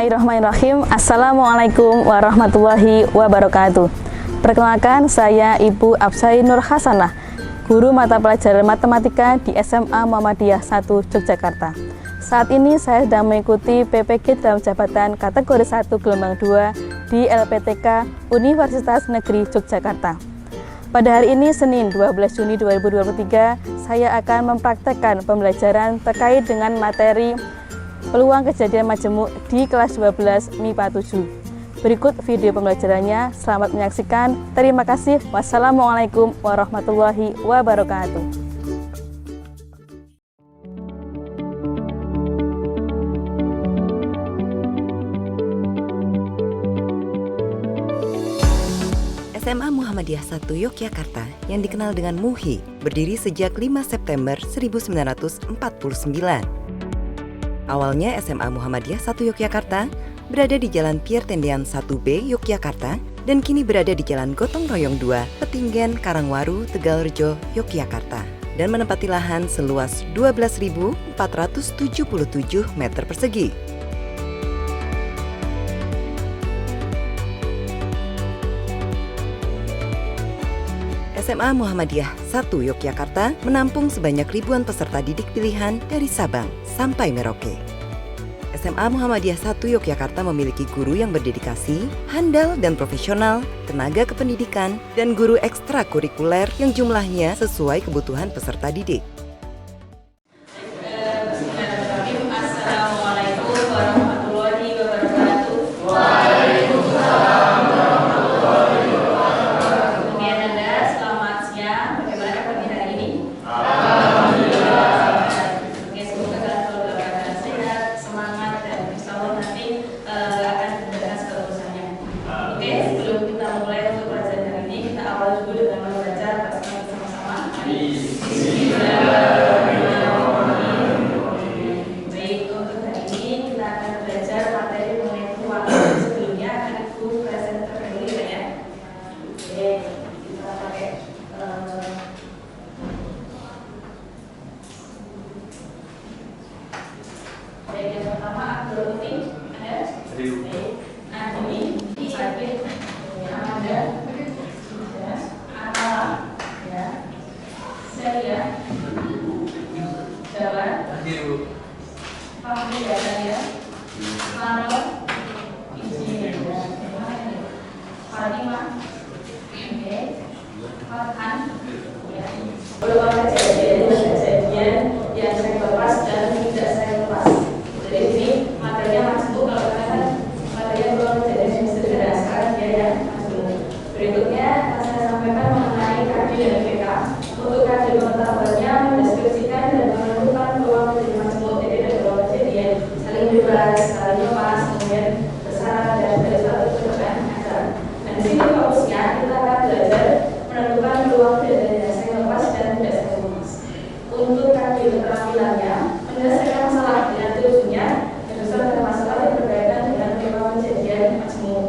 Bismillahirrahmanirrahim. Assalamualaikum warahmatullahi wabarakatuh. Perkenalkan, saya Ibu Absai Nur Hasanah, guru mata pelajaran matematika di SMA Muhammadiyah 1 Yogyakarta. Saat ini saya sedang mengikuti PPG dalam jabatan kategori 1 gelombang 2 di LPTK Universitas Negeri Yogyakarta. Pada hari ini, Senin 12 Juni 2023, saya akan mempraktekkan pembelajaran terkait dengan materi peluang kejadian majemuk di kelas 12 MIPA 7. Berikut video pembelajarannya, selamat menyaksikan. Terima kasih. Wassalamualaikum warahmatullahi wabarakatuh. SMA Muhammadiyah 1 Yogyakarta yang dikenal dengan MUHI berdiri sejak 5 September 1949. Awalnya SMA Muhammadiyah 1 Yogyakarta berada di Jalan Pierre Tendean 1B Yogyakarta dan kini berada di Jalan Gotong Royong 2 Petinggan Karangwaru, Tegalrejo, Yogyakarta dan menempati lahan seluas 12.477 meter persegi. SMA Muhammadiyah 1 Yogyakarta menampung sebanyak ribuan peserta didik pilihan dari Sabang sampai Merauke. SMA Muhammadiyah 1 Yogyakarta memiliki guru yang berdedikasi, handal dan profesional, tenaga kependidikan, dan guru ekstrakurikuler yang jumlahnya sesuai kebutuhan peserta didik. Peluang kejadian yang sering lepas dan tidak sering lepas. Jadi ini materinya majemuk. Kalau katakan materinya peluang kejadian yang sederhana, sekarang dia yang majemuk. Berikutnya saya sampaikan mengenai KD dan VK. Untuk KD pengetahuannya mendeskripsikan dan menentukan peluang kejadian majemuk, jadi ada peluang kejadian saling bebas, saling lepas, kemudian bersyarat dan tidak satu perubahan ajar. Dan di sini fokusnya kita akan belajar menentukan peluang kejadian yang sering lepas dan tidak sering lepas. Untuk KD keterampilannya menyelesaikan masalah dengan tujuannya dan dengan masalah yang berkaitan dengan peluang kejadian majemuk.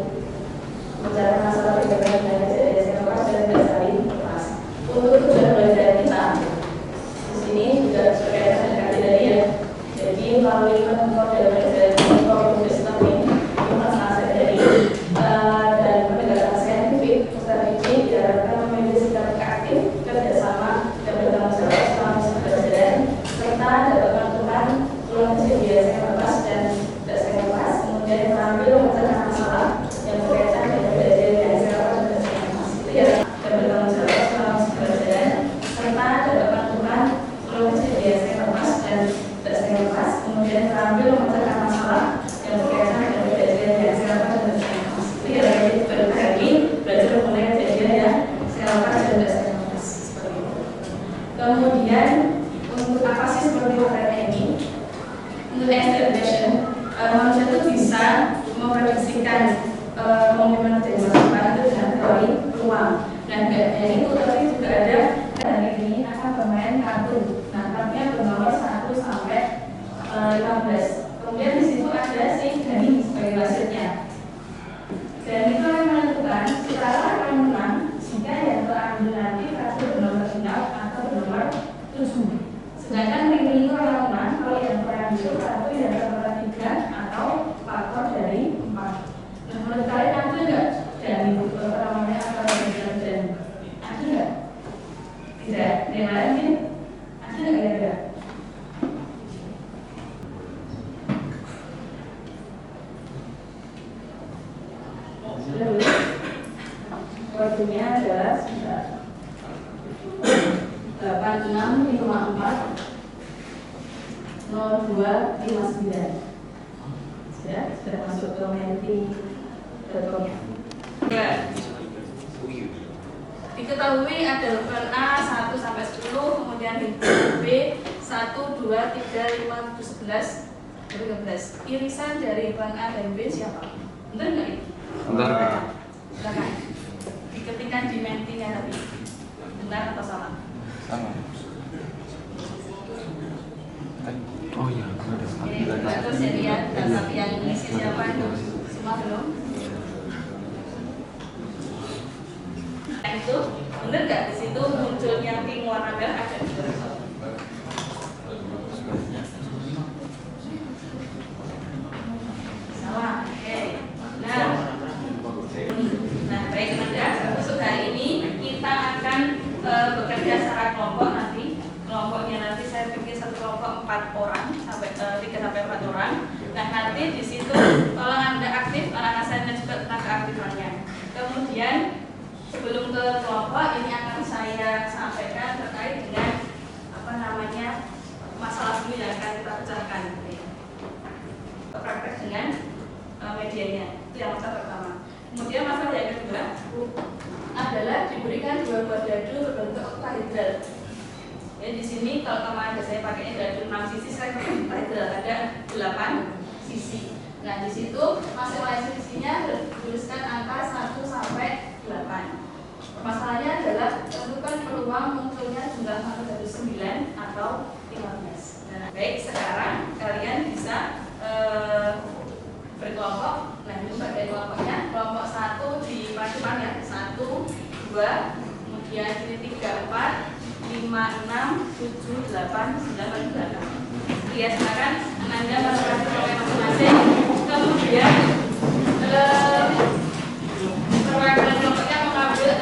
Mencari masalah berkaitan dengan kejadian yang sering lepas dan tidak sering lepas. Untuk tujuan belajar kita di sini juga berkaitan dengan KD tadi ya. Jadi melalui metode belajar problem solving ini masalah dari dan pendekatan saintifik, peserta ini diharapkan memiliki sikap aktif, kerjasama, dan bertanggung jawab selama pembelajaran, serta dapat menentukan peluang kejadian yang lepas dan tidak sering lepas, kemudian terampil memecahkan masalah yang berkaitan dengan kejadian yang sering lepas dan tidak sering lepas. Itu ya, dan bertanggung jawab selama pembelajaran, serta dapat menentukan peluang kejadian yang sering lepas dan tidak sering lepas, kemudian terampil memecahkan masalah yang berkaitan dengan kejadian yang sering lepas dan tidak sering lepas. Itu ya, jadi baru lagi belajar mengenai kejadian yang sering lepas dan tidak sering lepas seperti itu. Kemudian untuk apa sih seperti materinya ini? Untuk expectation, manusia itu bisa memprediksikan kemungkinan kejadian masa depan itu dengan teori peluang. Nah, dan itu tapi juga ada hari ini akan bermain kartu. Nah, kartunya bernomor 1 sampai 15. Kemudian di situ ada si dari sebagai wasitnya. Dan itu akan menentukan siapa akan menang jika yang terambil nanti kartu bernomor genap atau bernomor 7. Sedangkan ring itu akan menang kalau yang terambil kartu yang bernomor 3 atau faktor dari adalah 8654 0259. Sudah masuk ke menti.com. Diketahui ada huruf A 1 sampai 10, kemudian huruf B 1, 2, 3, 5, 11, 13. Irisan dari huruf A dan B siapa? Benar nggak ini? Benar. Silakan. Diketikkan di mentinya tadi. Benar atau salah? Sama. Oh iya, Ini bagus ya lihat. Tapi yang ngisi siapa itu? Semua belum? Nah itu benar nggak di situ munculnya pink warna merah ada di berapa? Salah. Oke. Nah baik Anda, untuk hari ini kita akan bekerja secara kelompok nanti. Kelompoknya nanti saya bikin satu kelompok 4 orang sampai 3 sampai 4 orang. Nah nanti di situ kalau Anda aktif, anak-anak saya juga tentang keaktifannya. Kemudian sebelum ke kelompok ini akan saya sampaikan terkait dengan masalah dulu yang akan kita pecahkan. Praktek dengan medianya itu yang masalah pertama. Kemudian masalah yang kedua adalah diberikan 2 buah dadu berbentuk oktahedral. Ya, di sini kalau kemarin saya pakainya dadu 6 sisi, saya pakai oktahedral ada 8 sisi. Nah di situ masing-masing sisinya bertuliskan angka 1 sampai 8. Permasalahannya adalah tentukan peluang munculnya jumlah angka dadu 9 atau 15. Nah, baik, sekarang kalian bisa berkelompok. Nah ini sebagai kelompoknya, kelompok 1 di pacuan ya, 1, 2, kemudian ini 3, 4, 5, 6, 7, 8, 9, 8. Ya, sekarang Anda masuk ke masing-masing. Kemudian perwakilan kelompoknya mengambil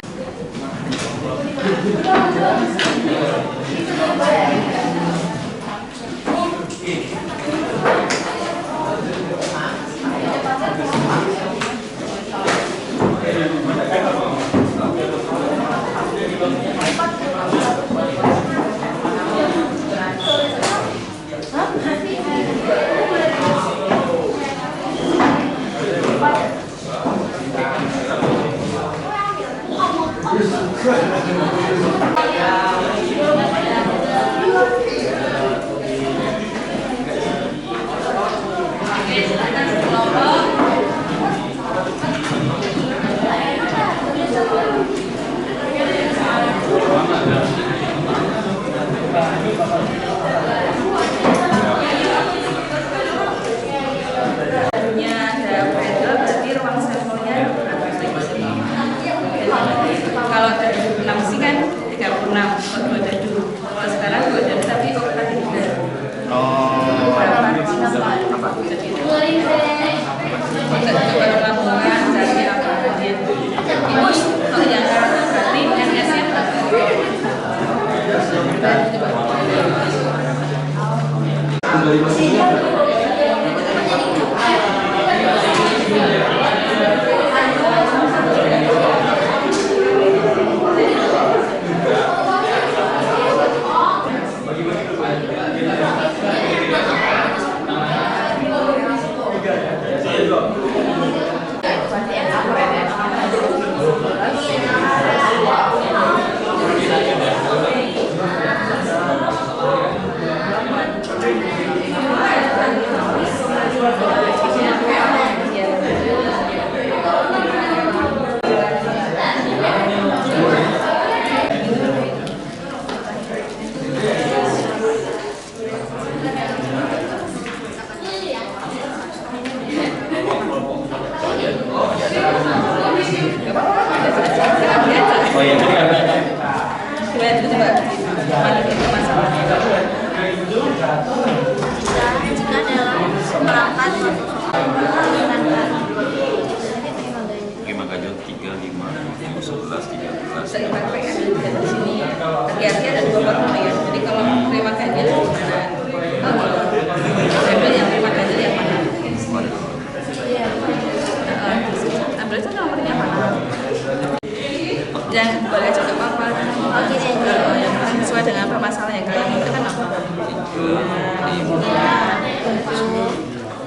boleh aja nggak apa-apa. Yang penting sesuai dengan apa masalah yang kalian itu kan apa?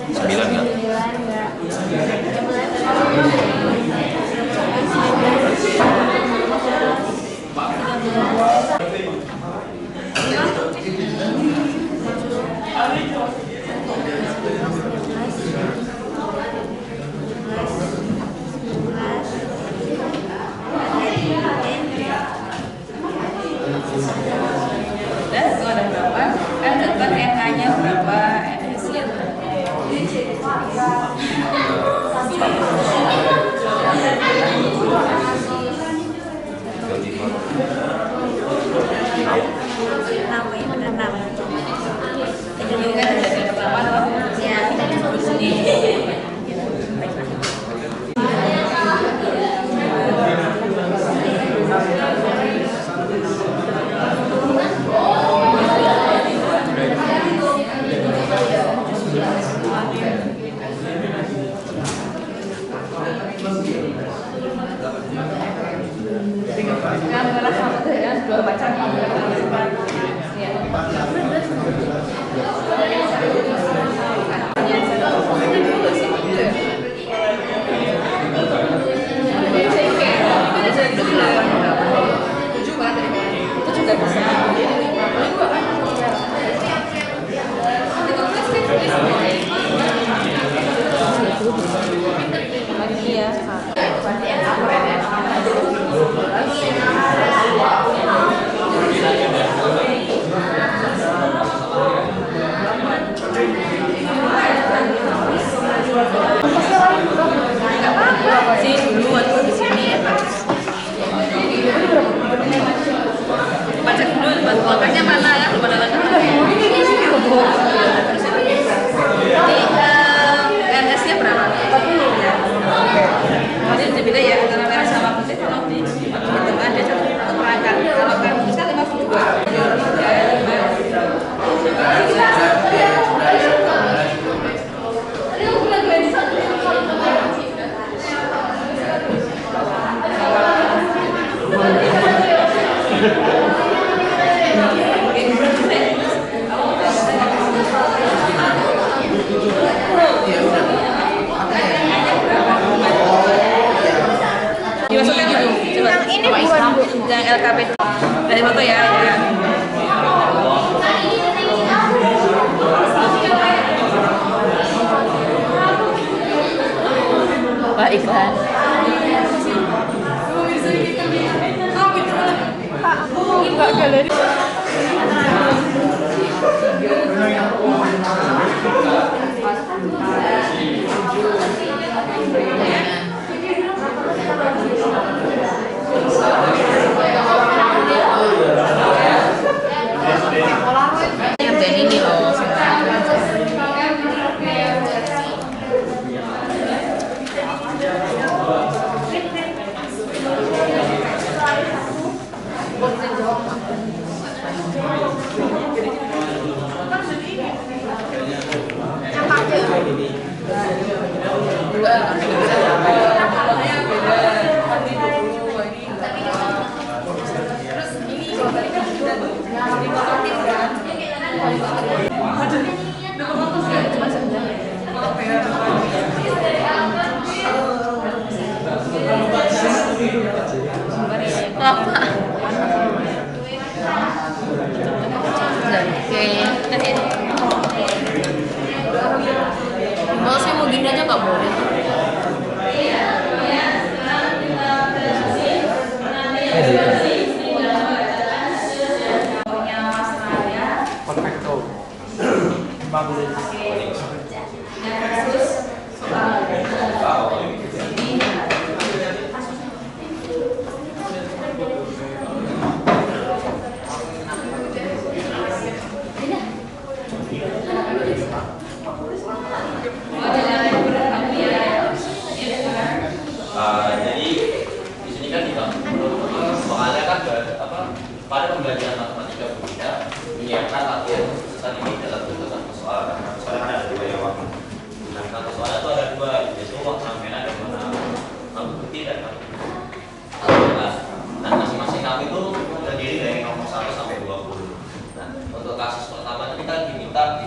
9 ya? Dan itu ada berapa? Kan dapat NA-nya berapa? NS-nya ini kan dari pertama loh. Ya, di sini. Dua pacar itu juga bisa. Iya, sih dulu waktu di sini baca dulu bantu angkatnya mana ya belum ada lengkap. Jadi NS-nya berapa? 40 ya. Jadi beda ya antara merah sama putih kalau di tengah ada satu perangkat. Kalau kan bisa 52. Yang LKP dari foto ya. Pak Iklan. Pak, aku mau buka galeri. Yang ini loh. Kalau saya mau gini aja nggak boleh. Jadi di sini kan kita soalnya kan pada pembelajaran matematika berbeda menyiapkan latihan khususan ini dalam bentuk persoalan. Soalnya ada dua ya waktu. Nah, persoalan itu ada dua, yaitu warna merah dan warna putih dan warna. Nah,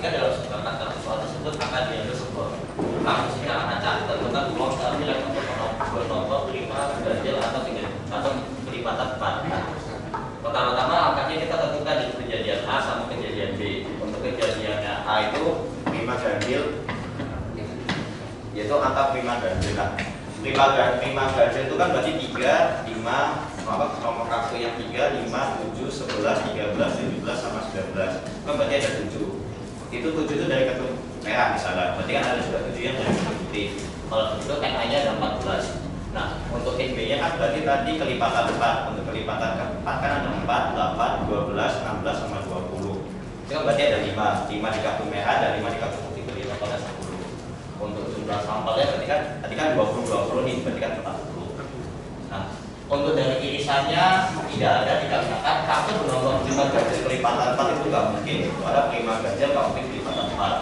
jika dalam sebuah kata soal tersebut akan diambil sebuah kamus ini akan catat tentang uang keambilan untuk bernomor 5 ganjil atau 3 atau kelipatan 4. Nah, pertama-tama angkanya kita tentukan di kejadian A sama kejadian B. Untuk kejadiannya A itu 5 ganjil, yaitu angka 5 ganjil. Nah, 5 ganjil itu kan berarti 3, 5, nomor kartu yang 3, 5, 7, 11, 13, 17, sama 19. Kan berarti ada 7. Itu 7 itu dari kartu merah misalnya. Berarti kan ada juga 7 yang dari kartu putih. Kalau itu kan hanya ada 14. Nah, untuk B-nya kan berarti tadi kelipatan 4. Untuk kelipatan keempat kan ada 4, 8, 12, 16, sama 20. Itu kan berarti ada 5. 5 di kartu merah dan 5 di kartu putih. Berarti totalnya 10. Untuk jumlah sampelnya berarti kan tadi kan 20 nih, berarti kan 40. Nah, untuk dari irisannya tidak ada, dikarenakan kartu bernomor 5 ganjil kelipatan 4 itu nggak mungkin. Itu ada 5 ganjil nggak mungkin kelipatan 4.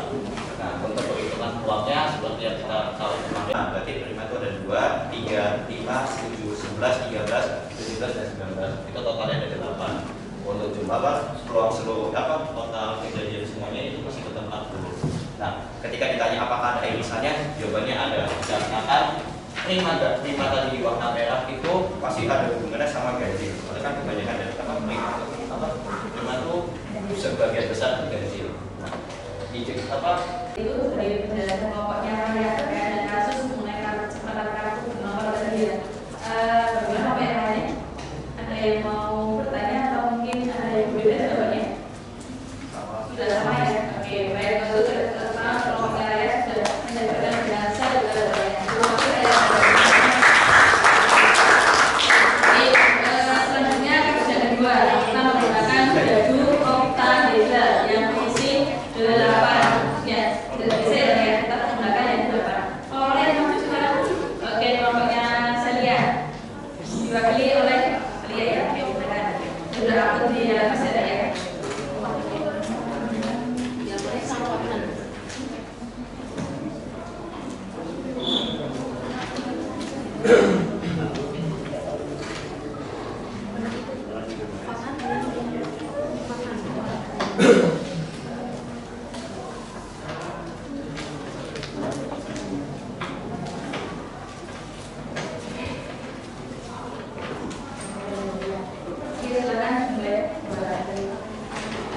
Nah, untuk perhitungan uangnya seperti yang kita tahu kemarin. Nah, berarti 5 itu ada 2, 3, 5, 7, 11, 13, 17, dan 19. Itu totalnya ada 8. Untuk jumlah peluang seluruh total kejadian semuanya itu masih tetap 40. Nah, ketika ditanya apakah ada irisannya, jawabannya ada. Dikarenakan 5 tadi di warna merah itu pasti ada hubungannya sama ganjil. Soalnya kan kebanyakan dari 5 itu sebagian besar ganjil. Nah, itu dari penjelasan kelompoknya ya terkait dengan kasus mengenai kartu nomor tadi ya. Bagaimana Pak yang lain? Ada yang mau bertanya atau mungkin ada yang berbeda jawabannya? Sudah sama ya? Oke, baik. Kalau kelompoknya ya sudah mendapatkan penjelasan juga jawabannya. Selanjutnya kasus yang kedua, kita menggunakan dadu oktahedra yang berisi 8. Ya, bisa ya, kita menggunakan yang 8. Kalau yang maju sekarang, oke, kelompoknya Celia diwakili oleh Celia ya, oke, silakan. Sudah akun di dalam masih ada ya. Yang boleh sama partner.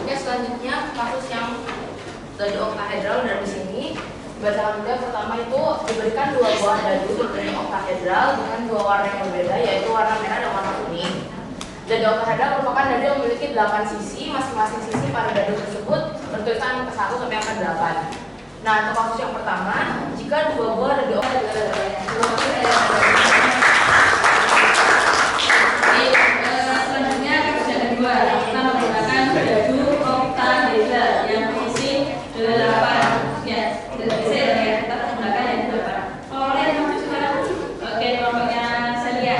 Oke, selanjutnya kasus yang dari oktahedral dari sini bacaan dia pertama itu diberikan 2 buah dadu dari oktahedral dengan 2 warna yang berbeda, yaitu warna merah dan warna kuning. Dadu oktahedral merupakan dadu yang memiliki 8 sisi, masing-masing sisi pada dadu tersebut bertuliskan angka 1 sampai angka 8. Nah, untuk kasus yang pertama, jika 2 buah dadu Selanjutnya kasus yang kedua, kita menggunakan dadu oktahedra yang berisi 8. Ya, bisa ya, kita menggunakan yang 8. Kalau yang maju sekarang, oke, kelompoknya Celia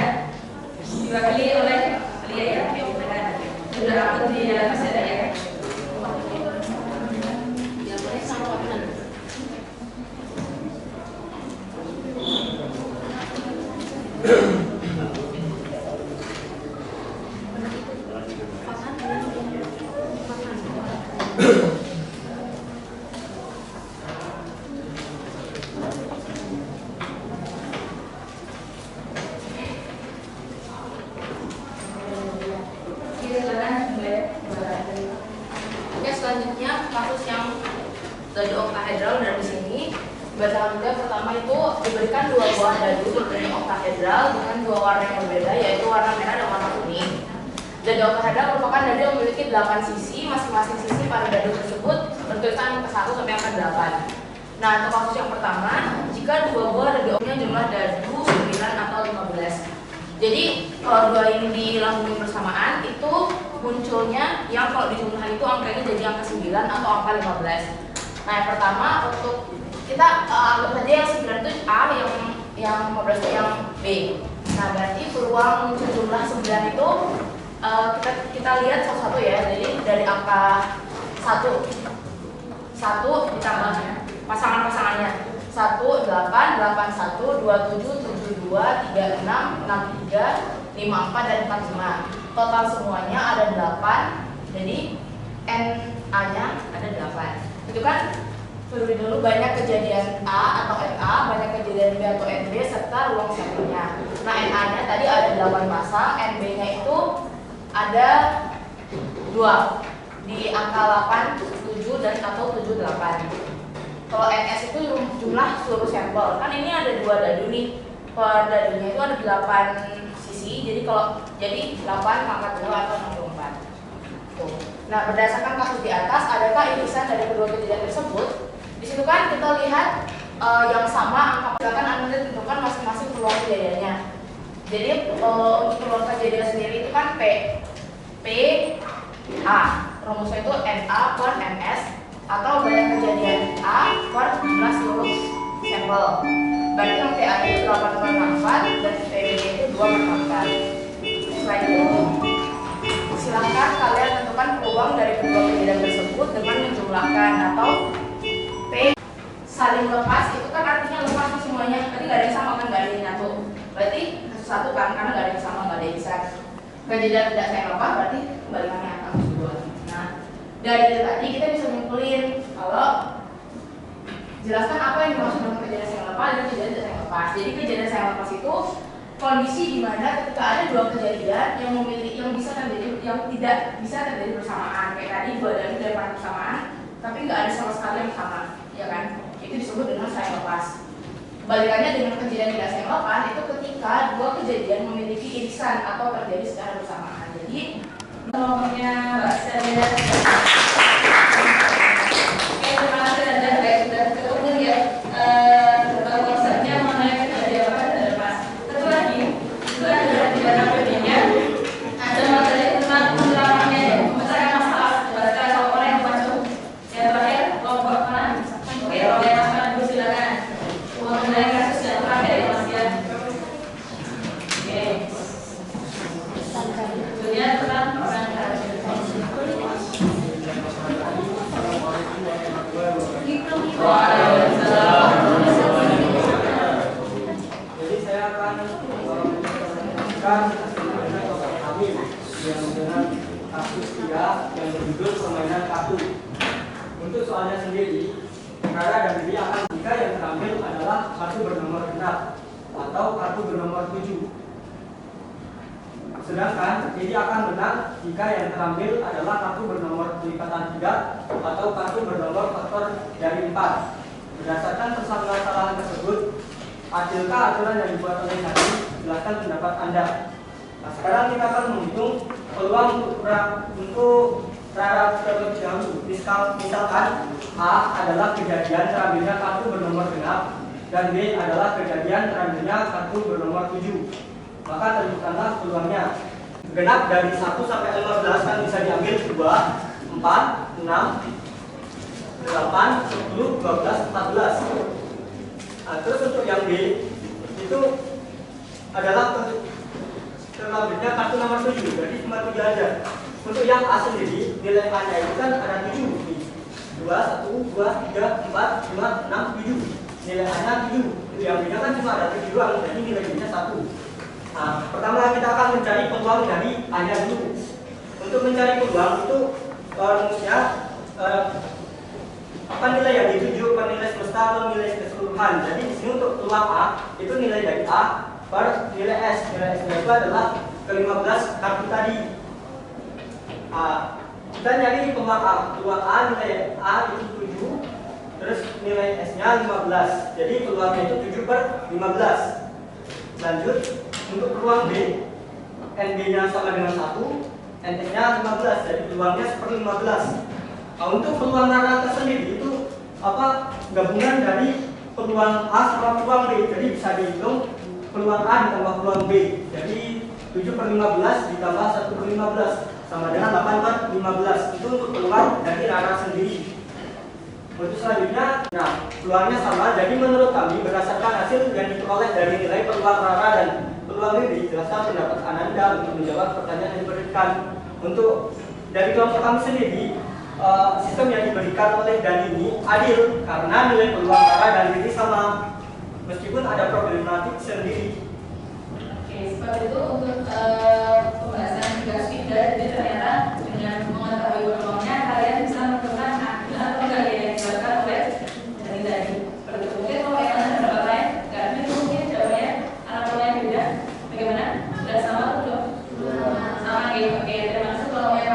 diwakili oleh Celia ya, oke, silakan. Sudah akun di dalam masih ada ya. yang boleh sama partner. Oke, selanjutnya kasus yang dari oktahedral dari sini bacaan dia pertama itu diberikan 2 buah dadu dari oktahedral dengan 2 warna yang berbeda, yaitu warna merah dan warna kuning. Dadu oktahedral merupakan dadu yang memiliki 8 sisi, masing-masing sisi pada dadu tersebut bertuliskan angka 1 sampai angka 8. Nah, untuk kasus yang pertama, jika 2 buah dadu jumlah dadu 9 atau 15. Jadi kalau 2 ini dilambungin bersamaan itu munculnya yang kalau dijumlah itu angkanya jadi angka 9 atau angka 15. Nah, yang pertama untuk kita anggap saja yang 9 itu A, yang 15 itu yang B. Nah, berarti peluang muncul jumlah 9 itu kita lihat satu-satu ya. Jadi dari angka 1 ditambah pasangan-pasangannya 1, 8, 81, 27, 72, 36, 63, 54, dan 45. Total semuanya ada 8. Jadi NA-nya ada 8. Itu kan terlebih dulu banyak kejadian A atau NA, banyak kejadian B atau NB serta ruang sampelnya. Nah, NA-nya tadi ada 8 pasang, NB-nya itu ada 2 di angka 8, 7 dan atau 7, 8. Kalau NS itu jumlah seluruh sampel. Kan ini ada 2 dadu nih. Per dadunya itu ada 8 sisi. Jadi 8 pangkat 2 atau 64. Tuh. Nah, berdasarkan kasus di atas, adakah irisan dari kedua kejadian tersebut? Di situ kan kita lihat yang sama angka. Silakan Anda tentukan masing-masing peluang kejadiannya. Jadi untuk peluang kejadian sendiri itu kan P A. Rumusnya itu NA per NS atau banyak kejadian A per jumlah seluruh sampel. Berarti yang PA itu 8 per 4 dan PB itu 2 per 4. Setelah itu silakan kalian tentukan peluang dari kedua kejadian tersebut dengan menjumlahkan atau P saling lepas. Itu kan artinya lepas semuanya. Tadi nggak ada yang sama kan, nggak ada yang nyatu. Berarti kasus 1 kan, karena nggak ada yang sama, nggak ada yang bisa. Kejadian tidak saya lepas berarti kembaliannya akan kasus 2. Nah, dari itu tadi kita bisa nyimpulin kalau jelaskan apa yang dimaksud dengan kejadian sayang lepas dan kejadian tidak sayang lepas. Jadi kejadian sayang lepas itu kondisi di mana ketika ada 2 kejadian yang bisa terjadi, yang tidak bisa terjadi bersamaan. Kayak tadi 2 dari para bersamaan, tapi nggak ada sama sekali yang sama, ya kan? Itu disebut dengan sayang lepas. Kebalikannya dengan kejadian tidak sayang lepas itu ketika 2 kejadian memiliki irisan atau terjadi secara bersamaan. Jadi nomornya Mbak Celia. Oke, terima kasih Anda sudah ketemu ya. Konsepnya mengenai kejadian lepas dan lepas. Satu lagi, itu adalah di dalam videonya ada materi tentang penerapannya, memecahan masalah. Barangkali kalau orang yang baca. Yang terakhir, kelompok mana? Oke, oleh Mas Pandu silakan. Mengenai kasus yang terakhir ya Mas ya. Oke. Tentunya tentang orang Jadi saya akan menjelaskan topik kami yang dengan kasus 3 yang berjudul permainan kartu. Untuk soalnya sendiri, Rara dan Bibi akan jika yang terambil adalah kartu bernomor genap atau kartu bernomor 7. Sedangkan Dedi akan menang jika yang terambil adalah kartu bernomor lipatan 3 atau kartu bernomor faktor dari 4. Berdasarkan permasalahan tersebut, adilkah aturan yang dibuat oleh Nadi? Jelaskan pendapat Anda. Nah, sekarang kita akan menghitung peluang untuk Rara terlebih dahulu. Misalkan A adalah kejadian terambilnya kartu bernomor genap dan B adalah kejadian terambilnya kartu bernomor 7. Maka tentukanlah peluangnya. Genap dari 1 sampai 15 kan bisa diambil 2, 4, 6, 8, 10, 12, 14. Nah, terus untuk yang B itu adalah terambilnya kartu nomor 7, jadi cuma 7 aja. Untuk yang A sendiri, nilai A-nya itu kan ada 7 nih. 2, 1, 2, 3, 4, 5, 6, 7. Nilai A-nya 7. Itu yang B-nya kan cuma ada 7 doang, jadi nilai B-nya 1. Nah, pertama kita akan mencari peluang dari A-nya dulu. Untuk mencari peluang itu rumusnya apa nilai yang dituju, apa nilai semesta atau nilai keseluruhan. Jadi di sini untuk peluang A itu nilai dari A per nilai S. Nilai S itu adalah ke-15 kartu tadi. Kita nyari peluang A. Peluang A nilai A itu 7, terus nilai S-nya 15. Jadi peluangnya itu 7 per 15. Lanjut untuk peluang B, NB-nya sama dengan 1, NS-nya 15, jadi peluangnya seperti 15. Nah, untuk peluang Rara tersendiri itu gabungan dari peluang A sama peluang B. Jadi bisa dihitung peluang A ditambah peluang B. Jadi 7 per 15 ditambah 1 per 15 sama dengan 8 per 15. Itu untuk peluang dari Rara sendiri. Untuk selanjutnya, nah peluangnya sama. Jadi menurut kami berdasarkan hasil yang diperoleh dari nilai peluang Rara dan peluang ini, jelaskan pendapat Ananda untuk menjawab pertanyaan yang diberikan. Untuk dari kelompok kami sendiri, sistem yang diberikan oleh Dan ini adil karena nilai peluang Rara dan Riri sama, meskipun ada problematik sendiri. Oke, seperti itu untuk pembahasan tugas kita. Jadi ternyata dengan mengetahui peluangnya kalian bisa menentukan adil atau enggak ya.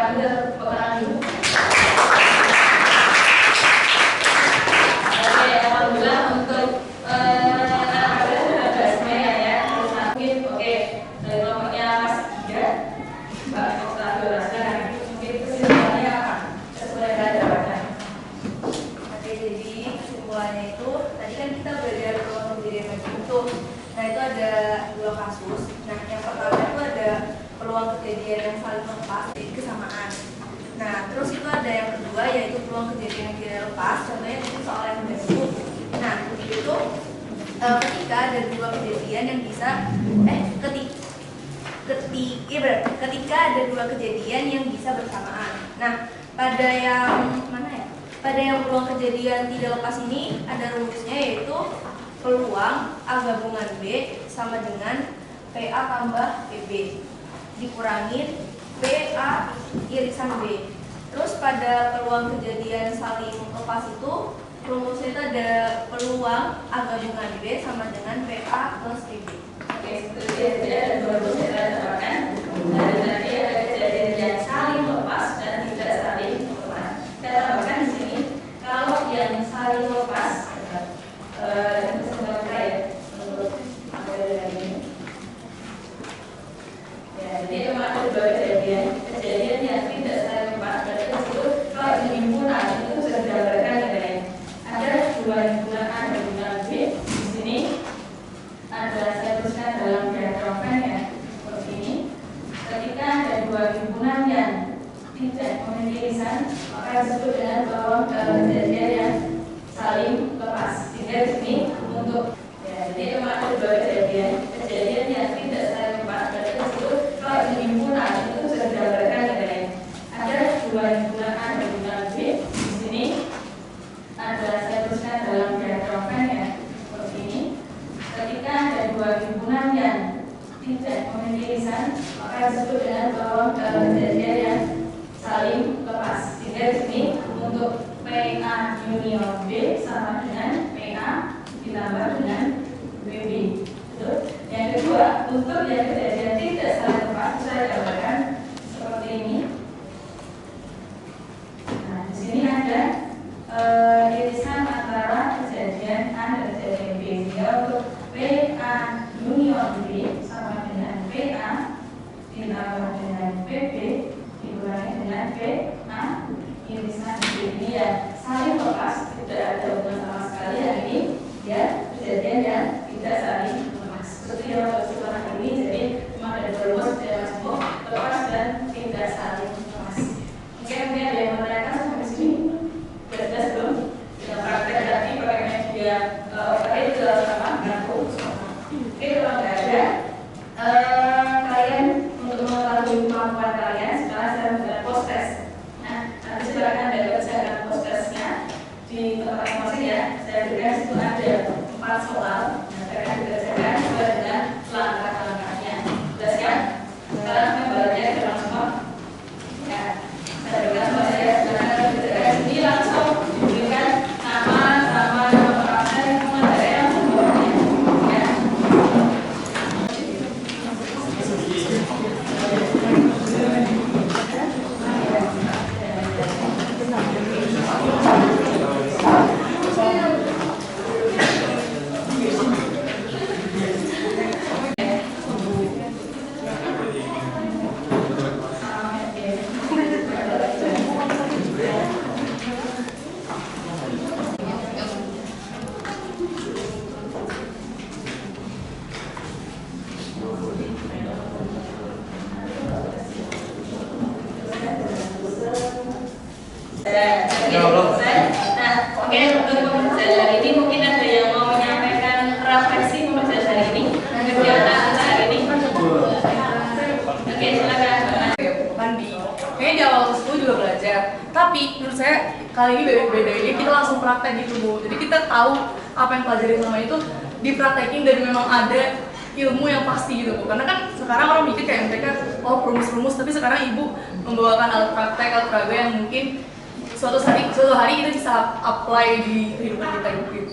ambil peperangan dulu. Oke, alhamdulillah untuk semuanya ya. Terus mungkin oke dari kelompoknya Mas Giga, Mbak Okta Doraskan, mungkin kesimpulannya apa? Sesuai dengan jawaban. Oke, jadi kesimpulannya itu tadi kan kita belajar peluang kejadian itu. Nah, itu ada 2 kasus. Nah, yang pertama itu ada peluang kejadian yang saling lepas, jadi kesamaan. Nah, terus itu ada yang kedua yaitu peluang kejadian yang tidak lepas. Contohnya itu soal yang itu. Nah, itu ketika ada 2 kejadian yang bisa ketika ada 2 kejadian yang bisa bersamaan. Nah, pada yang mana ya? Pada yang peluang kejadian tidak lepas ini ada rumusnya yaitu peluang A gabungan B sama dengan PA tambah PB dikurangin PA irisan B. Terus pada peluang kejadian saling lepas itu rumusnya itu ada peluang A gabungan B sama dengan PA plus PB. Oke, itu dia ada 2 rumus yang kita dapatkan. Ada tadi ada kejadian yang saling lepas dan tidak saling lepas. Kita tambahkan di sini kalau yang saling lepas jadi memang ada 2 kejadian yang tidak saling lepas. Berarti itu kalau di himpunan itu sudah digambarkan ya, ada 2 himpunan A dan himpunan B. Di sini ada saya tuliskan dalam diagram ya seperti ini. Ketika ada 2 himpunan yang tidak memiliki irisan, maka disebut dengan peluang kejadian yang saling lepas. Sehingga di sini untuk jadi memang ada 2 kejadian yang tidak saling lepas. Berarti disebut kalau di himpunan itu sudah digambarkan ya, ada 2 himpunan A dan himpunan B. Di sini ada saya tuliskan dalam diagram ya seperti ini. Ketika ada 2 himpunan yang tidak memiliki irisan, maka disebut dengan peluang kejadian yang saling lepas. Sehingga di sini untuk PA union B sama dengan PA ditambah dengan BB. Yang kedua, untuk yang kejadian tidak saling lepas saya gambarkan seperti ini. Nah, di sini ada irisan antara kejadian A dan kejadian B. Sehingga untuk PA union B sama dengan PA ditambah dengan PB dikurangi dengan PA irisan B. Ini ya saling lepas, tidak ada hubungan sama sekali. Yang ini ya kejadian yang tidak saling lepas. Seperti yang kita ini, jadi cuma ada 2 rumus dari Mas Bo, lepas dan tidak saling lepas. Mungkin ada yang menanyakan sampai sini. Sudah jelas belum? Kita praktek berarti pakainya juga pakai itu sama ngaku. Oke, kalau nggak ada, kalian untuk mengetahui kemampuan kalian, sekarang saya menggunakan post test. Nah, nanti silakan dapat saya post testnya di tempat masing-masing ya. Saya berikan situ ada 4 soal. Nah, kalian dikerjakan sesuai dengan langkah-langkahnya. Jelas kan? Sekarang membernya ke semua. Ya, saya berikan sama saya. Silakan dikerjakan ini langsung diberikan nama perangai nama daerah semuanya. Ya. Nah, oke, untuk pembelajaran hari ini mungkin ada yang mau menyampaikan refleksi pembelajaran hari ini. Kegiatan kita hari ini. Oke, silakan. Mandi. Kayaknya di awal itu juga belajar. Tapi menurut saya kali ini bedanya kita langsung praktek gitu Bu. Jadi kita tahu apa yang pelajarin sama itu dipraktekin dan memang ada ilmu yang pasti gitu Bu. Karena kan sekarang orang mikir kayak mereka rumus-rumus, tapi sekarang Ibu membawakan alat praktek, alat peraga yang mungkin suatu hari kita bisa apply di kehidupan kita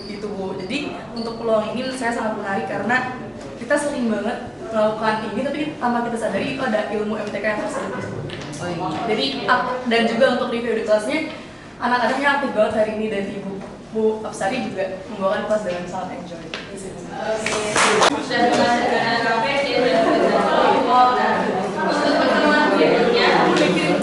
gitu Bu. Jadi untuk peluang ini saya sangat menarik karena kita sering banget melakukan ini, tapi tanpa kita sadari itu ada ilmu MTK yang tersebut. Jadi dan juga untuk review di kelasnya, anak-anaknya aktif banget hari ini dan Bu Absari juga membawakan kelas dengan sangat enjoy. Sudah belajar dengan KPC, sudah belajar untuk pertemuan berikutnya.